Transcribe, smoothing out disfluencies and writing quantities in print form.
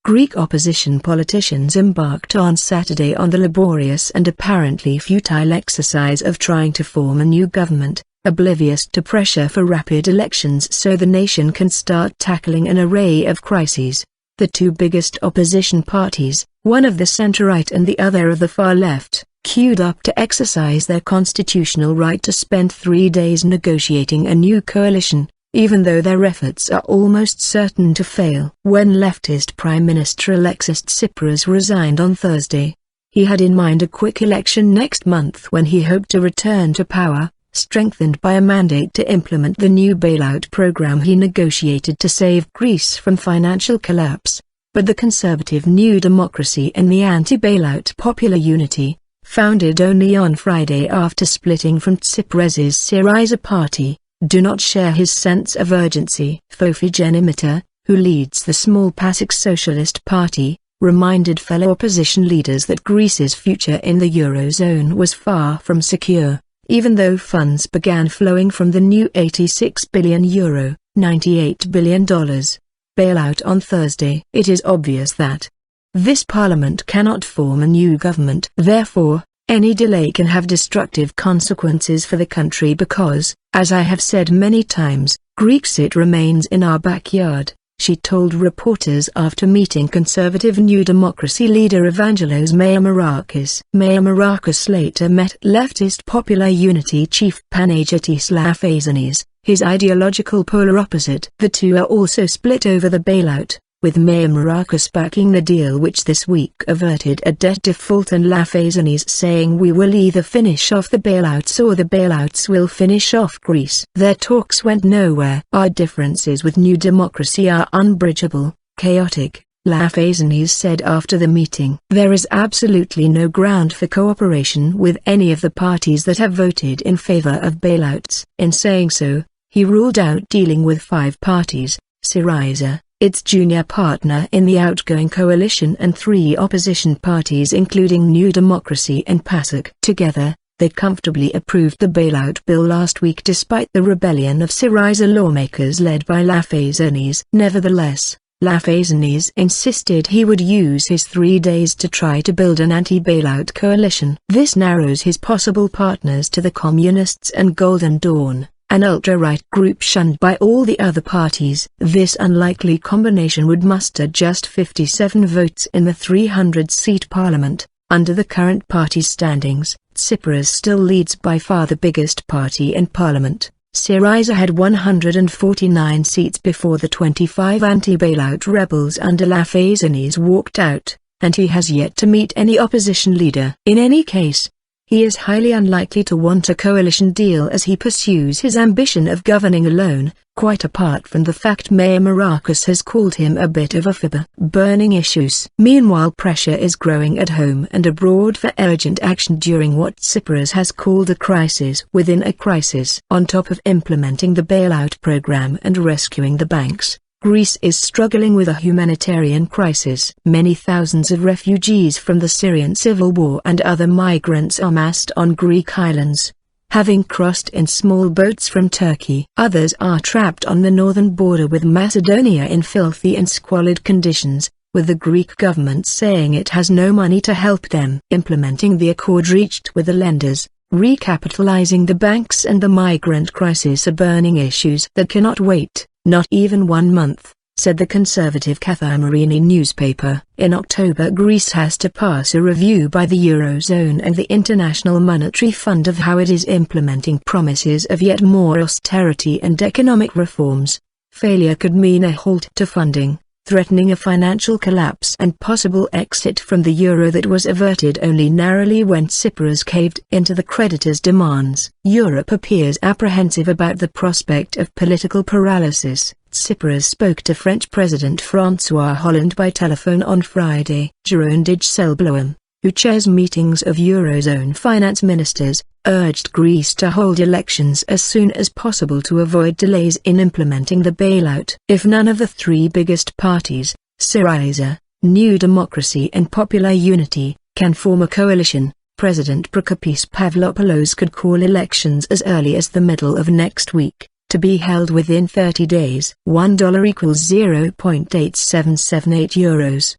Greek opposition politicians embarked on Saturday on the laborious and apparently futile exercise of trying to form a new government, oblivious to pressure for rapid elections so the nation can start tackling an array of crises. The two biggest opposition parties, one of the center-right and the other of the far left, queued up to exercise their constitutional right to spend 3 days negotiating a new coalition, even though their efforts are almost certain to fail. When leftist Prime Minister Alexis Tsipras resigned on Thursday, he had in mind a quick election next month when he hoped to return to power, strengthened by a mandate to implement the new bailout program he negotiated to save Greece from financial collapse. But the conservative New Democracy and the anti-bailout Popular Unity, founded only on Friday after splitting from Tsipras's Syriza party, do not share his sense of urgency. Fofi Genimita, who leads the small PASOK Socialist Party, reminded fellow opposition leaders that Greece's future in the Eurozone was far from secure, even though funds began flowing from the new €86 billion, $98 billion, bailout on Thursday. It is obvious that this parliament cannot form a new government. Therefore, any delay can have destructive consequences for the country because, as I have said many times, Grexit remains in our backyard, she told reporters after meeting conservative New Democracy leader Evangelos Mayomarakis. Mayomarakis later met leftist Popular Unity chief Panagiotis Lafazanis, his ideological polar opposite. The two are also split over the bailout, with Mayomarakis backing the deal which this week averted a debt default and Lafazanis saying we will either finish off the bailouts or the bailouts will finish off Greece. Their talks went nowhere. Our differences with New Democracy are unbridgeable, chaotic, Lafazanis said after the meeting. There is absolutely no ground for cooperation with any of the parties that have voted in favor of bailouts. In saying so, he ruled out dealing with 5 parties, Syriza, its junior partner in the outgoing coalition, and 3 opposition parties including New Democracy and PASOK. Together, they comfortably approved the bailout bill last week despite the rebellion of Syriza lawmakers led by Lafazanis. Nevertheless, Lafazanis insisted he would use his 3 days to try to build an anti-bailout coalition. This narrows his possible partners to the Communists and Golden Dawn, an ultra-right group shunned by all the other parties. This unlikely combination would muster just 57 votes in the 300-seat parliament. Under the current party standings, Tsipras still leads by far the biggest party in parliament. Syriza had 149 seats before the 25 anti-bailout rebels under Lafazanis walked out, and he has yet to meet any opposition leader. In any case, he is highly unlikely to want a coalition deal as he pursues his ambition of governing alone, quite apart from the fact Mayomarakis has called him a bit of a fibber. Burning issues. Meanwhile, pressure is growing at home and abroad for urgent action during what Tsipras has called a crisis within a crisis. On top of implementing the bailout program and rescuing the banks, Greece is struggling with a humanitarian crisis. Many thousands of refugees from the Syrian civil war and other migrants are massed on Greek islands, having crossed in small boats from Turkey. Others are trapped on the northern border with Macedonia in filthy and squalid conditions, with the Greek government saying it has no money to help them. Implementing the accord reached with the lenders, recapitalizing the banks and the migrant crisis are burning issues that cannot wait. Not even 1 month, said the conservative Kathimerini newspaper. In October, Greece has to pass a review by the Eurozone and the International Monetary Fund of how it is implementing promises of yet more austerity and economic reforms. Failure could mean a halt to funding, threatening a financial collapse and possible exit from the euro that was averted only narrowly when Tsipras caved into the creditors' demands. Europe appears apprehensive about the prospect of political paralysis. Tsipras spoke to French President François Hollande by telephone on Friday. Jérôme Dijsselbloem, who chairs meetings of Eurozone finance ministers, urged Greece to hold elections as soon as possible to avoid delays in implementing the bailout. If none of the 3 biggest parties, Syriza, New Democracy and Popular Unity, can form a coalition, President Prokopis Pavlopoulos could call elections as early as the middle of next week, to be held within 30 days. $1 equals €0.8778.